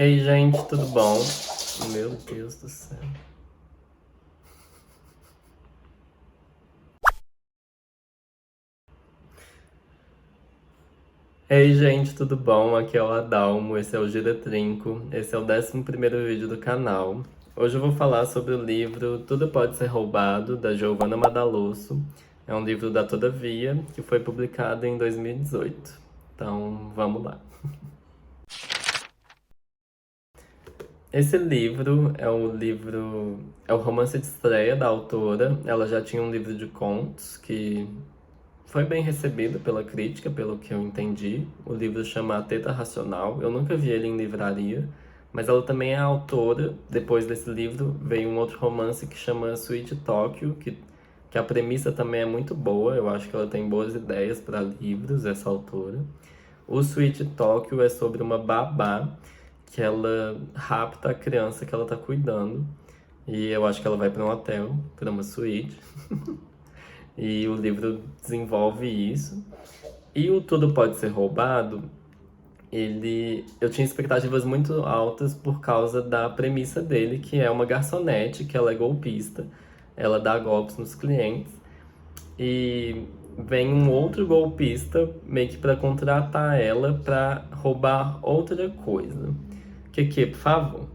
Ei, gente, tudo bom? Meu Deus do céu. Ei, gente, tudo bom? Aqui é o Adalmo, esse é o Gira Trinco, esse é o 11º vídeo do canal. Hoje eu vou falar sobre o livro Tudo Pode Ser Roubado, da Giovanna Madalosso. É um livro da Todavia, que foi publicado em 2018. Então, vamos lá. Esse livro é o romance de estreia da autora. Ela já tinha um livro de contos que foi bem recebido pela crítica, pelo que eu entendi. O livro chama A Teta Racional. Eu nunca vi ele em livraria, mas ela também é autora. Depois desse livro veio um outro romance que chama Sweet Tokyo, que a premissa também é muito boa. Eu acho que ela tem boas ideias para livros, essa autora. O Sweet Tokyo é sobre uma babá que ela rapta a criança que ela tá cuidando. E eu acho que ela vai para um hotel, para uma suíte. E o livro desenvolve isso. E o Tudo Pode Ser Roubado, eu tinha expectativas muito altas por causa da premissa dele, que é uma garçonete, que ela é golpista, ela dá golpes nos clientes, e vem um outro golpista meio que para contratar ela para roubar outra coisa. Que, por favor?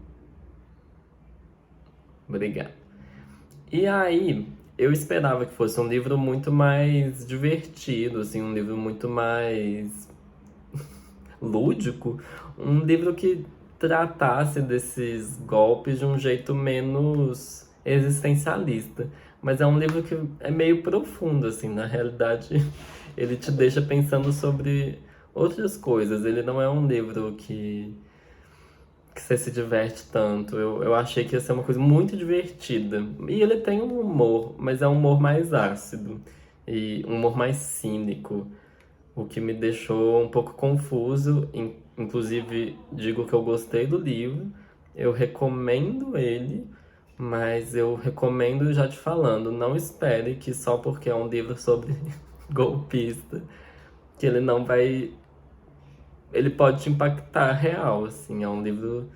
Obrigado. E aí, eu esperava que fosse um livro muito mais divertido, assim, um livro muito mais lúdico, um livro que tratasse desses golpes de um jeito menos existencialista. Mas é um livro que é meio profundo, assim, na realidade, ele te deixa pensando sobre outras coisas. Ele não é um livro que você se diverte tanto. Eu achei que ia ser uma coisa muito divertida. E ele tem um humor, mas é um humor mais ácido e um humor mais cínico, o que me deixou um pouco confuso. Inclusive, digo que eu gostei do livro, eu recomendo ele, mas eu recomendo já te falando, não espere que só porque é um livro sobre golpista, que ele não vai. Ele pode te impactar real, assim, é um livro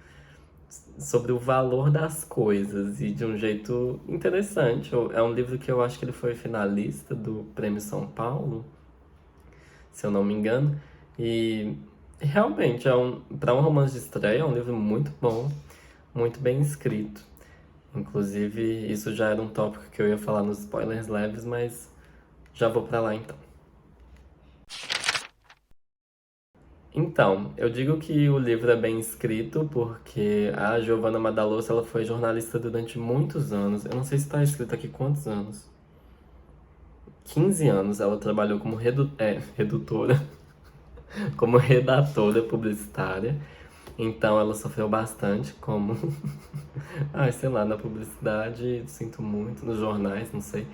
sobre o valor das coisas e de um jeito interessante. É um livro que eu acho que ele foi finalista do Prêmio São Paulo, se eu não me engano. E realmente para um romance de estreia, é um livro muito bom, muito bem escrito. Inclusive, isso já era um tópico que eu ia falar nos spoilers leves, mas já vou para lá então. Então, eu digo que o livro é bem escrito porque a Giovanna Madalosso ela foi jornalista durante muitos anos. Eu não sei se está escrito aqui quantos anos. 15 anos ela trabalhou como redutora, como redatora publicitária. Então ela sofreu bastante como, sei lá, na publicidade, sinto muito, nos jornais, não sei.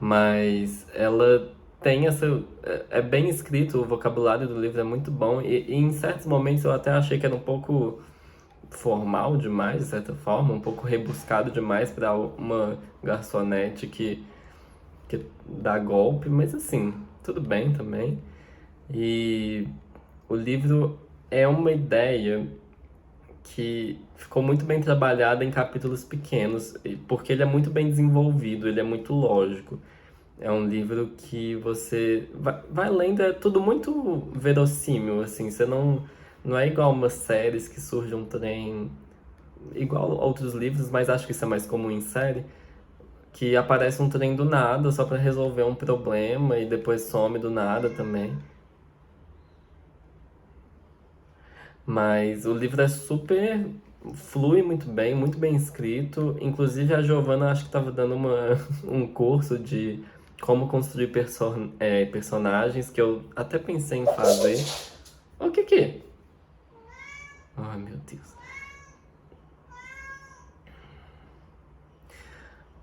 Mas ela tem essa. É bem escrito, o vocabulário do livro é muito bom. E em certos momentos eu até achei que era um pouco formal demais, de certa forma, um pouco rebuscado demais para uma garçonete que dá golpe, mas assim, tudo bem também. E o livro é uma ideia que ficou muito bem trabalhada em capítulos pequenos, porque ele é muito bem desenvolvido, ele é muito lógico. É um livro que você vai lendo, é tudo muito verossímil, assim, você não é igual umas séries que surge um trem, igual outros livros, mas acho que isso é mais comum em série, que aparece um trem do nada só pra resolver um problema e depois some do nada também. Mas o livro é super. Flui muito bem escrito. Inclusive, a Giovanna acho que estava dando um curso de como construir personagens, que eu até pensei em fazer. O que que é? Ai, meu Deus.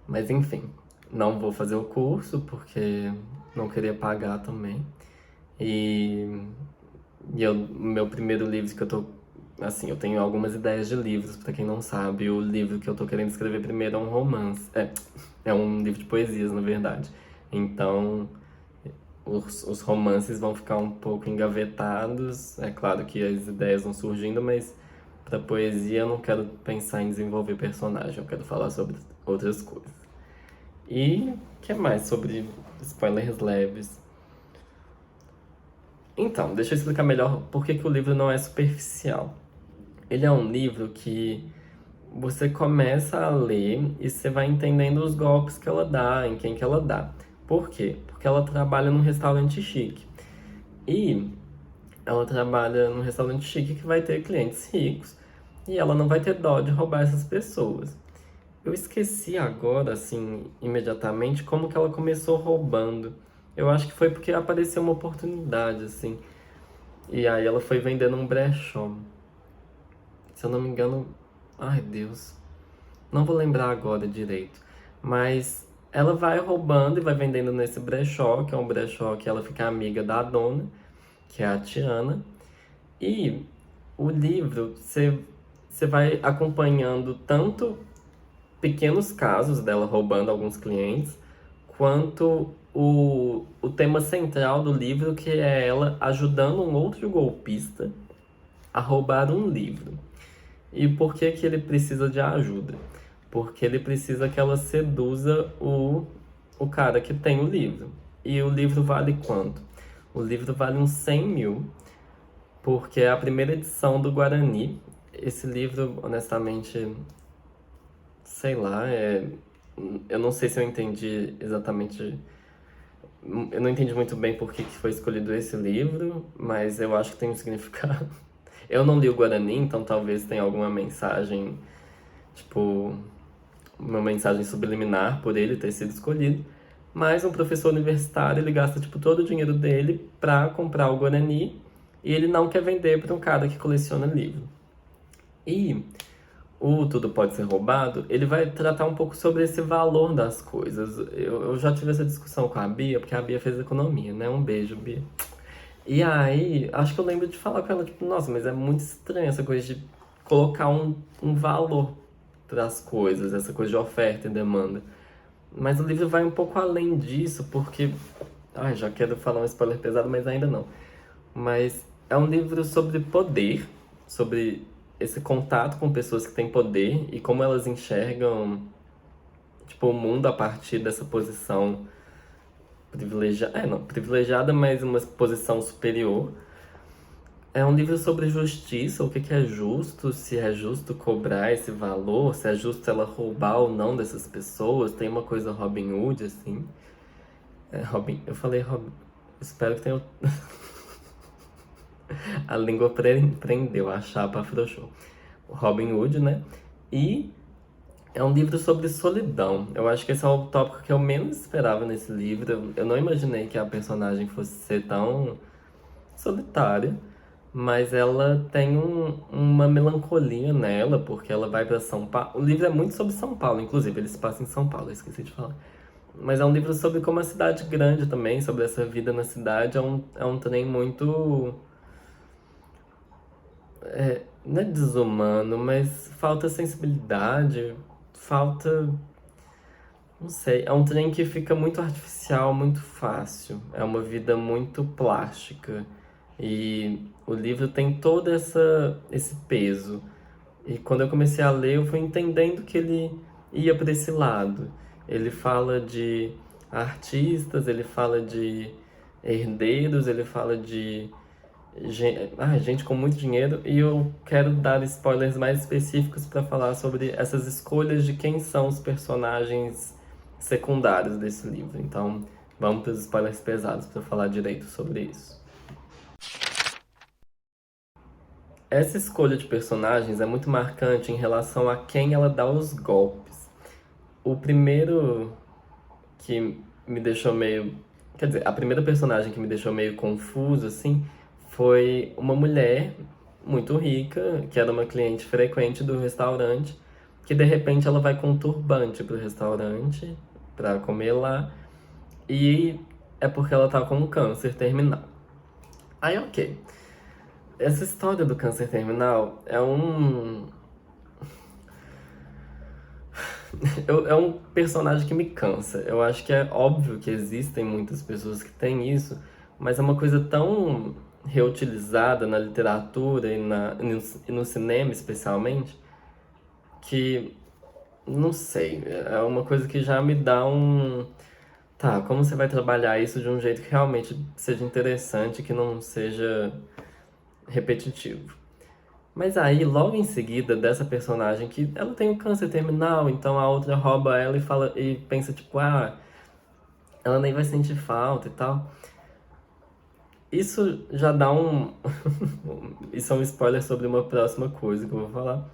Mas enfim, não vou fazer o curso porque não queria pagar também. E, meu primeiro livro que eu tô. Assim, eu tenho algumas ideias de livros, pra quem não sabe. O livro que eu tô querendo escrever primeiro é um romance. É um livro de poesias, na verdade. Então, os romances vão ficar um pouco engavetados. É claro que as ideias vão surgindo, mas pra poesia, eu não quero pensar em desenvolver personagem, eu quero falar sobre outras coisas. E o que mais sobre spoilers leves? Então, deixa eu explicar melhor por que que o livro não é superficial. Ele é um livro que você começa a ler e você vai entendendo os golpes que ela dá, em quem que ela dá. Por quê? Porque ela trabalha num restaurante chique. E ela trabalha num restaurante chique que vai ter clientes ricos e ela não vai ter dó de roubar essas pessoas. Eu esqueci agora, assim, imediatamente, como que ela começou roubando. Eu acho que foi porque apareceu uma oportunidade, assim. E aí ela foi vendendo um brechó. Se eu não me engano. Ai, Deus. Não vou lembrar agora direito. Mas ela vai roubando e vai vendendo nesse brechó, que é um brechó que ela fica amiga da dona, que é a Tiana. E o livro, você vai acompanhando tanto pequenos casos dela roubando alguns clientes, quanto o tema central do livro, que é ela ajudando um outro golpista a roubar um livro. E por que que ele precisa de ajuda? Porque ele precisa que ela seduza o cara que tem o livro. E o livro vale quanto? O livro vale uns 100 mil, porque é a primeira edição do Guarani. Esse livro, honestamente, sei lá, eu não sei se eu entendi exatamente. Eu não entendi muito bem por que que foi escolhido esse livro, mas eu acho que tem um significado. Eu não li o Guarani, então talvez tenha alguma mensagem, tipo, uma mensagem subliminar por ele ter sido escolhido. Mas um professor universitário, ele gasta, tipo, todo o dinheiro dele pra comprar o Guarani e ele não quer vender para um cara que coleciona livro. E o Tudo Pode Ser Roubado, ele vai tratar um pouco sobre esse valor das coisas. Eu já tive essa discussão com a Bia, porque a Bia fez economia, né? Um beijo, Bia. E aí, acho que eu lembro de falar com ela, tipo, nossa, mas é muito estranho essa coisa de colocar um valor para as coisas, essa coisa de oferta e demanda. Mas o livro vai um pouco além disso, porque. Ai, já quero falar um spoiler pesado, mas ainda não. Mas é um livro sobre poder, sobre esse contato com pessoas que têm poder e como elas enxergam, tipo, o mundo a partir dessa posição privilegiada, não, privilegiada, mas uma posição superior. É um livro sobre justiça, o que que é justo, se é justo cobrar esse valor, se é justo ela roubar ou não dessas pessoas. Tem uma coisa Robin Hood, assim. Eu falei Robin, espero que tenha. A língua prendeu, a chapa afrouxou. O Robin Hood, né? E é um livro sobre solidão. Eu acho que esse é o tópico que eu menos esperava nesse livro. Eu não imaginei que a personagem fosse ser tão solitária, mas ela tem uma melancolia nela, porque ela vai para São Paulo. O livro é muito sobre São Paulo, inclusive, ele se passa em São Paulo, eu esqueci de falar. Mas é um livro sobre como a cidade grande também, sobre essa vida na cidade. É um trem muito. Não é desumano, mas falta sensibilidade, falta. Não sei, é um trem que fica muito artificial, muito fácil. É uma vida muito plástica. E o livro tem todo esse peso. E quando eu comecei a ler, eu fui entendendo que ele ia para esse lado. Ele fala de artistas, ele fala de herdeiros, ele fala de gente com muito dinheiro. E eu quero dar spoilers mais específicos para falar sobre essas escolhas de quem são os personagens secundários desse livro. Então, vamos para os spoilers pesados para falar direito sobre isso. Essa escolha de personagens é muito marcante em relação a quem ela dá os golpes. O primeiro que me deixou meio. Quer dizer, a primeira personagem que me deixou meio confuso, assim, foi uma mulher muito rica, que era uma cliente frequente do restaurante, que de repente ela vai com um turbante pro restaurante pra comer lá, e é porque ela tá com um câncer terminal. Aí, ok. Essa história do câncer terminal é um personagem que me cansa. Eu acho que é óbvio que existem muitas pessoas que têm isso, mas é uma coisa tão reutilizada na literatura e no cinema, especialmente, que, não sei, é uma coisa que já me dá um. Tá, como você vai trabalhar isso de um jeito que realmente seja interessante, que não seja repetitivo? Mas aí, logo em seguida dessa personagem que ela tem um câncer terminal, então a outra rouba ela e fala e pensa tipo, ah, ela nem vai sentir falta e tal. Isso já dá um. Isso é um spoiler sobre uma próxima coisa que eu vou falar.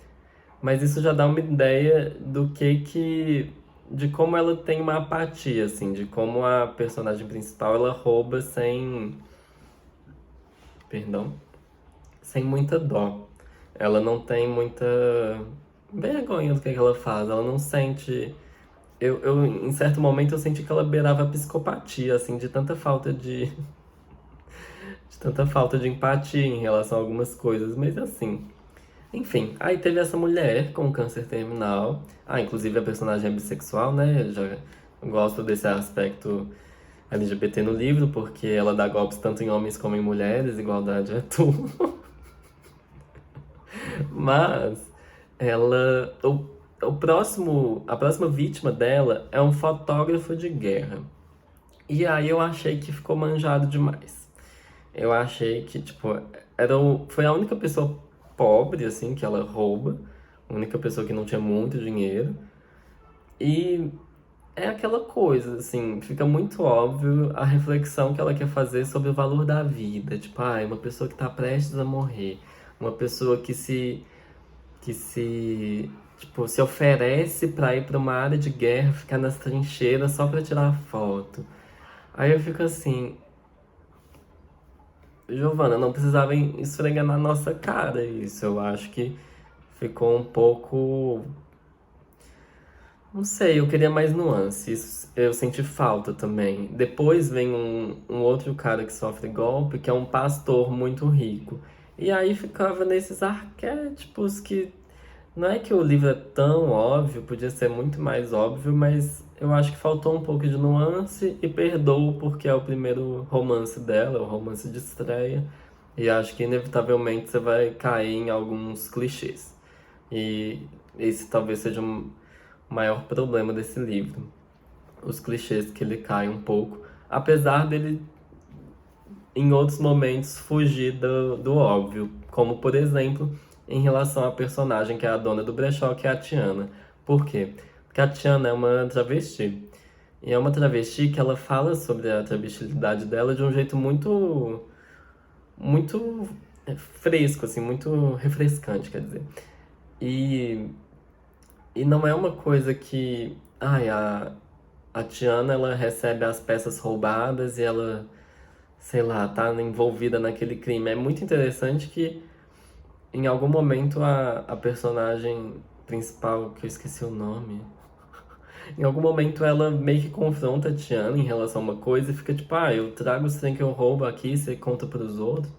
Mas isso já dá uma ideia do que. De como ela tem uma apatia, assim, de como a personagem principal ela rouba sem. Perdão. Sem muita dó. Ela não tem muita vergonha do que ela faz. Ela não sente. Em certo momento, eu senti que ela beirava a psicopatia, assim, de tanta falta de empatia em relação a algumas coisas, mas assim. Enfim, aí teve essa mulher com câncer terminal. Ah, inclusive a personagem é bissexual, né? Eu já gosto desse aspecto LGBT no livro, porque ela dá golpes tanto em homens como em mulheres, igualdade é tudo. Mas a próxima vítima dela é um fotógrafo de guerra. E aí eu achei que ficou manjado demais. Eu achei que, tipo, foi a única pessoa pobre, assim, que ela rouba. A única pessoa que não tinha muito dinheiro. E é aquela coisa, assim, fica muito óbvio a reflexão que ela quer fazer sobre o valor da vida. Tipo, uma pessoa que tá prestes a morrer. Uma pessoa tipo, se oferece pra ir pra uma área de guerra, ficar nas trincheiras só pra tirar foto. Aí eu fico assim, Giovana, não precisava esfregar na nossa cara isso. Eu acho que ficou um pouco. Não sei, eu queria mais nuances. Eu senti falta também. Depois vem um outro cara que sofre golpe, que é um pastor muito rico. E aí ficava nesses arquétipos que. Não é que o livro é tão óbvio, podia ser muito mais óbvio, mas eu acho que faltou um pouco de nuance e perdoo porque é o primeiro romance dela, o romance de estreia. E acho que inevitavelmente você vai cair em alguns clichês. E esse talvez seja o maior problema desse livro. Os clichês que ele cai um pouco, apesar dele em outros momentos fugir do óbvio, como por exemplo em relação à personagem que é a dona do brechó, que é a Tiana. Por quê? Porque a Tiana é uma travesti. E é uma travesti que ela fala sobre a travestilidade dela de um jeito muito fresco, assim, muito refrescante, quer dizer. E, e não é uma coisa que, a Tiana, ela recebe as peças roubadas e ela, sei lá, tá envolvida naquele crime. É muito interessante que em algum momento a personagem principal, que eu esqueci o nome, em algum momento ela meio que confronta a Tiana em relação a uma coisa e fica tipo, eu trago os trem que eu roubo aqui, você conta pros outros.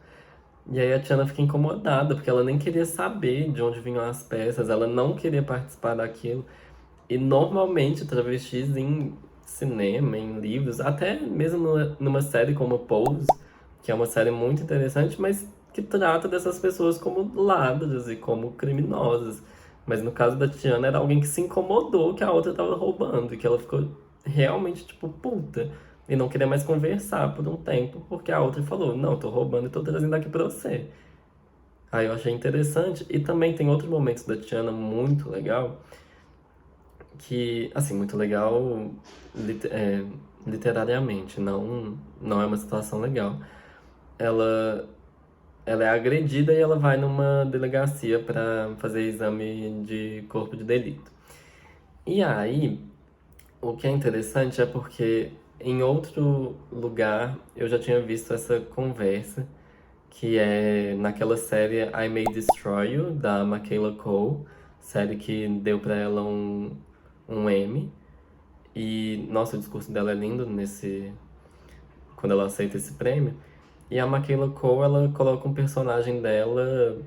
E aí a Tiana fica incomodada, porque ela nem queria saber de onde vinham as peças, ela não queria participar daquilo. E normalmente travestis em cinema, em livros, até mesmo numa série como Pose, que é uma série muito interessante, mas que trata dessas pessoas como ladras e como criminosas. Mas no caso da Tiana era alguém que se incomodou que a outra tava roubando e que ela ficou realmente tipo puta e não queria mais conversar por um tempo porque a outra falou: "Não, tô roubando e tô trazendo aqui pra você". Aí eu achei interessante e também tem outros momentos da Tiana muito legal que, assim, muito legal literariamente, não é uma situação legal. Ela, ela é agredida e ela vai numa delegacia para fazer exame de corpo de delito. E aí, o que é interessante é porque em outro lugar eu já tinha visto essa conversa, que é naquela série I May Destroy You, da Michaela Coel, série que deu pra ela um Emmy. E, nossa, o discurso dela é lindo quando ela aceita esse prêmio. E a Michaela Coel, ela coloca um personagem dela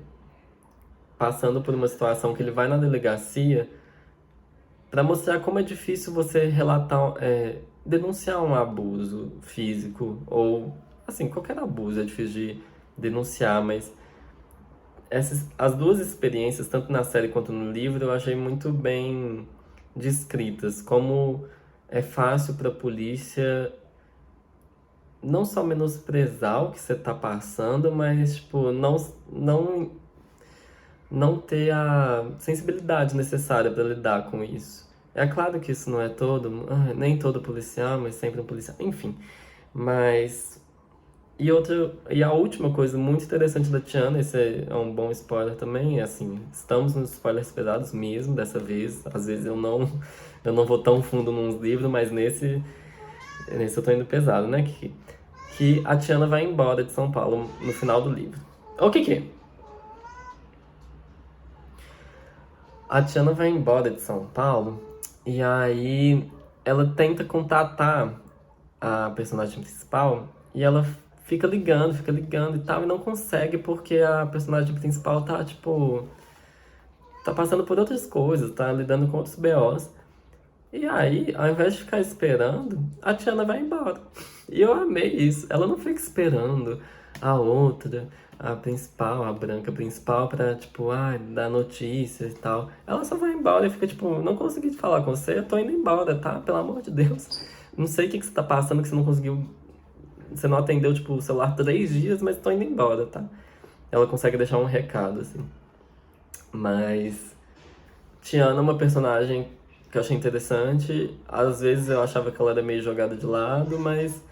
passando por uma situação que ele vai na delegacia para mostrar como é difícil você denunciar um abuso físico ou, assim, qualquer abuso é difícil denunciar, mas as duas experiências, tanto na série quanto no livro, eu achei muito bem descritas. Como é fácil para a polícia não só menosprezar o que você tá passando, mas, tipo, não ter a sensibilidade necessária para lidar com isso. É claro que isso não é nem todo policial, mas sempre um policial, enfim. Mas e a última coisa muito interessante da Tiana, esse é um bom spoiler também, é assim, estamos nos spoilers pesados mesmo dessa vez. Às vezes eu não vou tão fundo nos livros, mas nesse eu tô indo pesado, né? Que a Tiana vai embora de São Paulo no final do livro. O que que é? A Tiana vai embora de São Paulo e aí ela tenta contatar a personagem principal e ela fica ligando e tal, e não consegue porque a personagem principal tá, tipo, tá passando por outras coisas, tá lidando com outros BOs. E aí, ao invés de ficar esperando, a Tiana vai embora. E eu amei isso. Ela não fica esperando a outra, a principal, a branca principal, pra, tipo, dar notícias e tal. Ela só vai embora e fica, tipo, não consegui falar com você, eu tô indo embora, tá? Pelo amor de Deus. Não sei o que você tá passando que você não conseguiu. Você não atendeu, tipo, o celular 3 dias, mas tô indo embora, tá? Ela consegue deixar um recado, assim. Mas Tiana é uma personagem que eu achei interessante. Às vezes eu achava que ela era meio jogada de lado, mas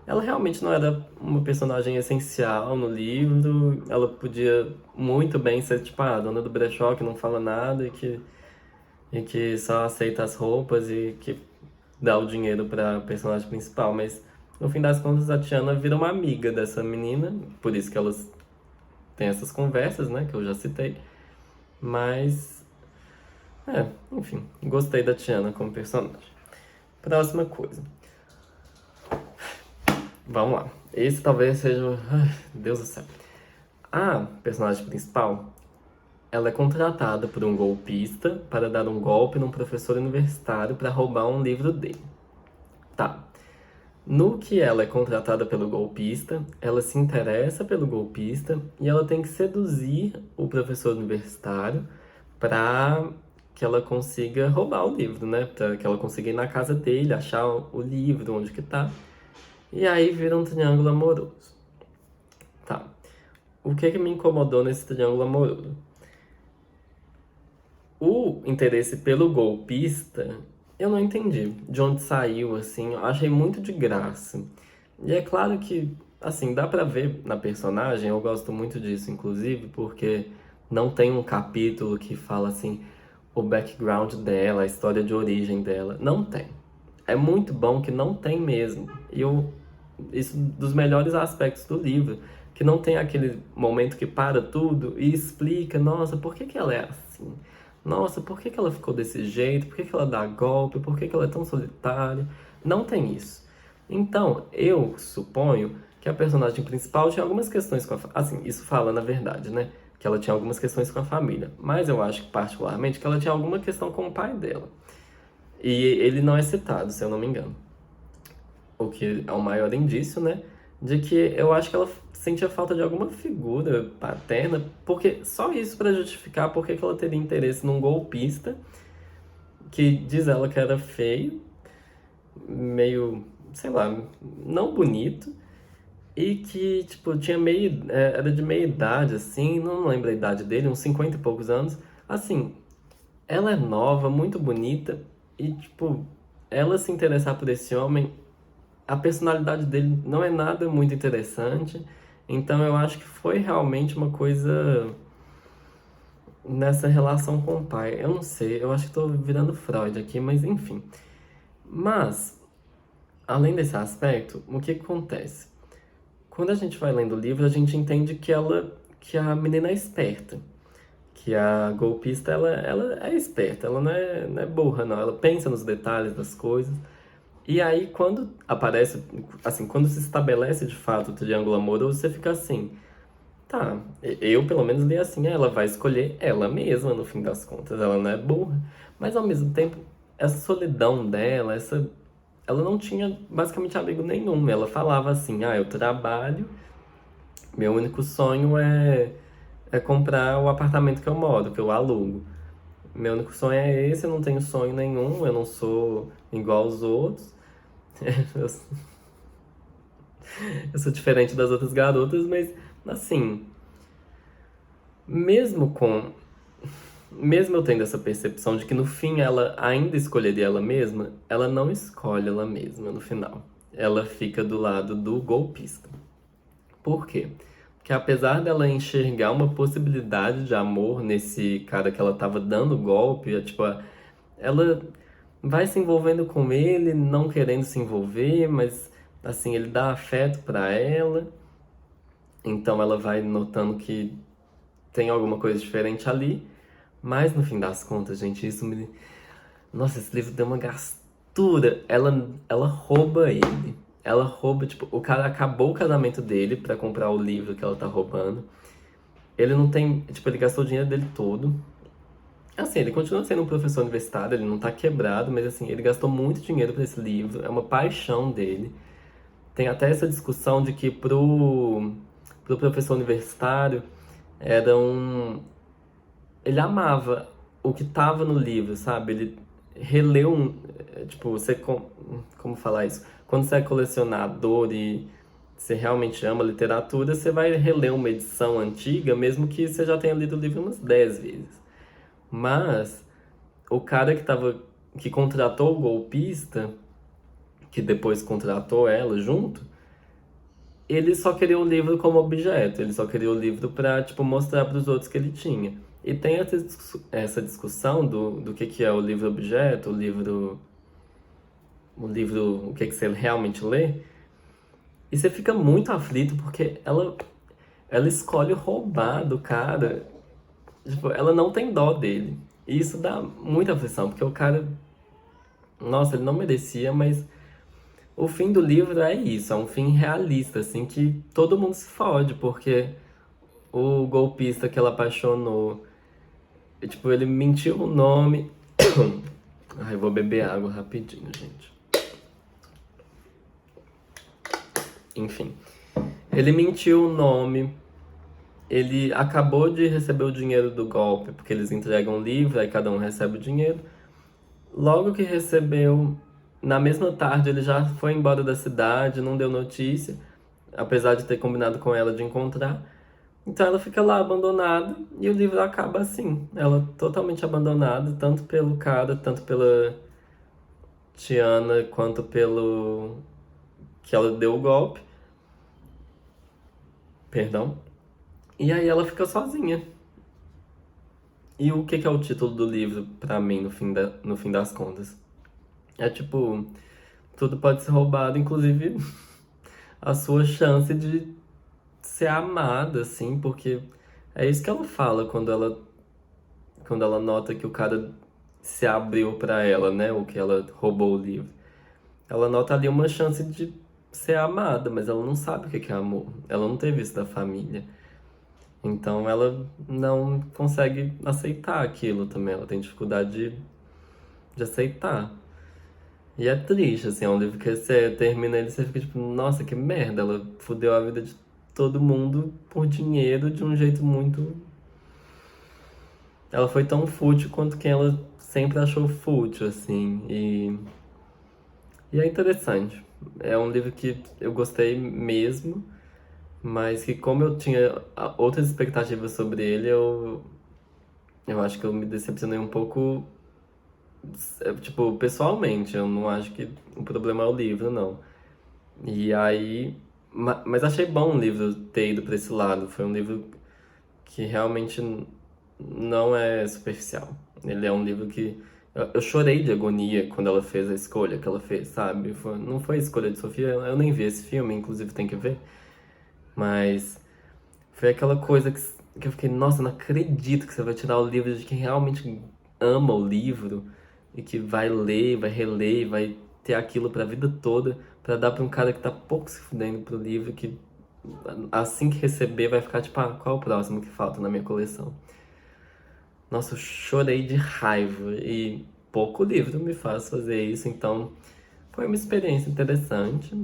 ela realmente não era uma personagem essencial no livro. Ela podia muito bem ser tipo a dona do brechó que não fala nada e que só aceita as roupas e que dá o dinheiro pra personagem principal. Mas no fim das contas a Tiana vira uma amiga dessa menina, por isso que elas têm essas conversas, né, que eu já citei. Mas enfim, gostei da Tiana como personagem. Próxima coisa. Vamos lá. Esse talvez seja. Ai, Deus do céu. A personagem principal, ela é contratada por um golpista para dar um golpe num professor universitário para roubar um livro dele. Tá. No que ela é contratada pelo golpista, ela se interessa pelo golpista e ela tem que seduzir o professor universitário para que ela consiga roubar o livro, né? Para que ela consiga ir na casa dele, achar o livro, onde que tá. E aí vira um triângulo amoroso. Tá. O que me incomodou nesse triângulo amoroso? O interesse pelo golpista, eu não entendi de onde saiu, assim, eu achei muito de graça. E é claro que, assim, dá pra ver na personagem, eu gosto muito disso, inclusive, porque não tem um capítulo que fala, assim, o background dela, a história de origem dela. Não tem. É muito bom que não tem mesmo. E isso dos melhores aspectos do livro, que não tem aquele momento que para tudo e explica, nossa, por que que ela é assim? Nossa, por que que ela ficou desse jeito? Por que que ela dá golpe? Por que que ela é tão solitária? Não tem isso. Então, eu suponho que a personagem principal tinha algumas questões com a assim, isso fala na verdade, né? Que ela tinha algumas questões com a família. Mas eu acho que particularmente que ela tinha alguma questão com o pai dela. E ele não é citado, se eu não me engano. O que é o maior indício, né? De que eu acho que ela sentia falta de alguma figura paterna, porque só isso para justificar porque que ela teria interesse num golpista que diz ela que era feio, meio, sei lá, não bonito, e que, tipo, era de meia idade, assim, não lembro a idade dele, uns 50 e poucos anos. Assim, ela é nova, muito bonita, e, tipo, ela se interessar por esse homem, a personalidade dele não é nada muito interessante. Então eu acho que foi realmente uma coisa nessa relação com o pai. Eu não sei, eu acho que tô virando Freud aqui, mas enfim. Mas, além desse aspecto, o que acontece? Quando a gente vai lendo o livro, a gente entende que a menina é esperta. Que a golpista, ela é esperta, ela não é burra, não. Ela pensa nos detalhes das coisas. E aí, quando aparece, assim, quando se estabelece de fato o triângulo amoroso, você fica assim, tá, eu pelo menos li assim, ela vai escolher ela mesma no fim das contas, ela não é burra. Mas ao mesmo tempo, essa solidão dela, ela não tinha basicamente amigo nenhum. Ela falava assim, eu trabalho, Meu único sonho é comprar o apartamento que eu moro, que eu alugo. Meu único sonho é esse, eu não tenho sonho nenhum, eu não sou igual aos outros. Eu, eu sou diferente das outras garotas, mas assim, mesmo com. Mesmo eu tendo essa percepção de que no fim ela ainda escolheria ela mesma, ela não escolhe ela mesma no final. Ela fica do lado do golpista. Por quê? Porque apesar dela enxergar uma possibilidade de amor nesse cara que ela tava dando golpe, tipo, ela vai se envolvendo com ele, não querendo se envolver, mas assim, ele dá afeto pra ela, então ela vai notando que tem alguma coisa diferente ali, mas no fim das contas, gente, isso me. Nossa, esse livro deu uma gastura. Ela rouba ele. Ela rouba, tipo, o cara acabou o casamento dele pra comprar o livro que ela tá roubando. Ele não tem, tipo, ele gastou o dinheiro dele todo. Assim, ele continua sendo um professor universitário, ele não tá quebrado, mas assim, ele gastou muito dinheiro pra esse livro, é uma paixão dele. Tem até essa discussão de que pro professor universitário era um. Ele amava o que tava no livro, sabe? Ele releu um. Tipo, você. Como falar isso? Quando você é colecionador e você realmente ama literatura, você vai reler uma edição antiga, mesmo que você já tenha lido o livro umas 10 vezes. Mas o cara que contratou o golpista, que depois contratou ela junto, ele só queria o livro como objeto, ele só queria o livro pra, tipo, mostrar pros outros que ele tinha. E tem essa discussão do que é o livro objeto, o que você realmente lê, e você fica muito aflito porque ela escolhe roubar do cara, tipo, ela não tem dó dele. E isso dá muita aflição, porque o cara, nossa, ele não merecia, mas o fim do livro é isso, é um fim realista, assim, que todo mundo se fode, porque o golpista que ela apaixonou, tipo, ele mentiu o nome. Ai, vou beber água rapidinho, gente. Enfim. Ele mentiu o nome, ele acabou de receber o dinheiro do golpe, porque eles entregam o livro, aí cada um recebe o dinheiro. Logo que recebeu, na mesma tarde ele já foi embora da cidade, não deu notícia, apesar de ter combinado com ela de encontrar. Então ela fica lá abandonada e o livro acaba assim, ela totalmente abandonada, tanto pelo cara, tanto pela Tiana, quanto pelo que ela deu o golpe, perdão. E aí ela fica sozinha. E o que é o título do livro pra mim no fim das contas? É tipo, tudo pode ser roubado, inclusive a sua chance de ser amada, assim, porque é isso que ela fala quando ela nota que o cara se abriu pra ela, né? Ou que ela roubou o livro. Ela nota ali uma chance de ser amada, mas ela não sabe o que é amor. Ela não teve isso da família. Então ela não consegue aceitar aquilo também. Ela tem dificuldade de aceitar. E é triste, assim, é um livro que você termina ele e você fica tipo, nossa, que merda, ela fudeu a vida de todo mundo por dinheiro de um jeito muito. Ela foi tão fútil quanto quem ela sempre achou fútil, assim. E é interessante. É um livro que eu gostei mesmo, mas que como eu tinha outras expectativas sobre ele, eu acho que eu me decepcionei um pouco, tipo, pessoalmente. Eu não acho que o problema é o livro, não. E aí. Mas achei bom o livro ter ido pra esse lado. Foi um livro que realmente não é superficial. Ele é um livro que. Eu chorei de agonia quando ela fez a escolha que ela fez, sabe? Não foi a escolha de Sofia, eu nem vi esse filme, inclusive tem que ver. Mas foi aquela coisa que eu fiquei, nossa, não acredito que você vai tirar o livro de quem realmente ama o livro e que vai ler, vai reler, vai ter aquilo pra vida toda, pra dar pra um cara que tá pouco se fudendo pro livro, que assim que receber vai ficar tipo, ah, qual é o próximo que falta na minha coleção? Nossa, eu chorei de raiva e pouco livro me faz fazer isso, então foi uma experiência interessante.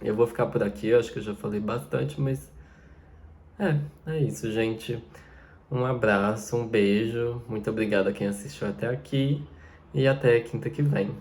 Eu vou ficar por aqui, eu acho que eu já falei bastante, mas É isso, gente. Um abraço, um beijo. Muito obrigado a quem assistiu até aqui. E até quinta que vem.